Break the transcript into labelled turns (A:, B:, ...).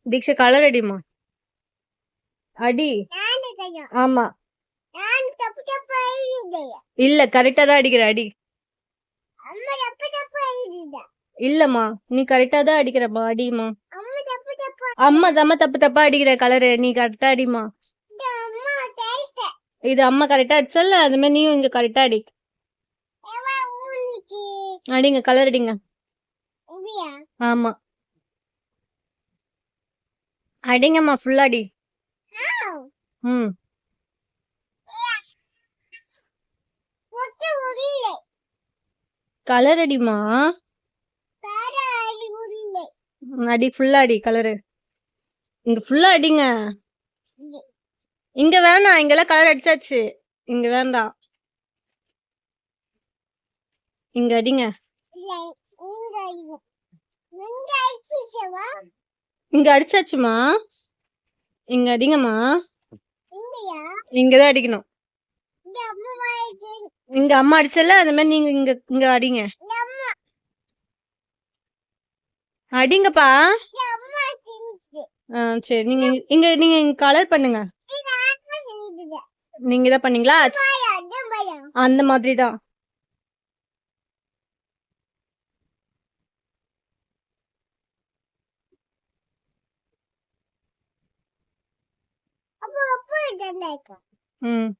A: தீக்ஷா colour அடிமா. அடி. ஆமா. இல்ல கரெக்டா தான் அடிக்கிற அடி. இல்லம்மா நீ கரெக்டா தான் அடிக்கிறமா அடிமா. அம்மா தப்பு தப்பா அடிக்கிற கலரு நீ கரெக்டா அடிமா. இது அம்மா கரெக்டா அடிச்சல அது மாதிரி நீயும் இங்க கரெக்டா அடி. அடிங்க கலர் அடிங்க. ஆமா அடிங்கம்மா ஃபுல்லா அடி. ம் கலர் அடிமா. அடி ஃபுல்லா அடி கலரு. இங்க ஃபுல்லா அடிங்க. இங்க வேணாம் இங்கெல்லாம் கலர் அடிச்சாச்சு. இங்க வேண்டாம். இங்க அடிங்க. இங்க அடிச்சாச்சுமா. இங்க அடிங்கம்மா. இங்கதான் அடிக்கணும். இங்க அம்மா அடிச்சல அந்த மாதிரி நீங்க இங்க இங்க அடிங்க. அடிங்கப்பா. சரி நீங்க இங்க நீங்க கலர் பண்ணுங்க. நீங்க தான் பண்ணீங்களா? அந்த மாதிரி தான். ம்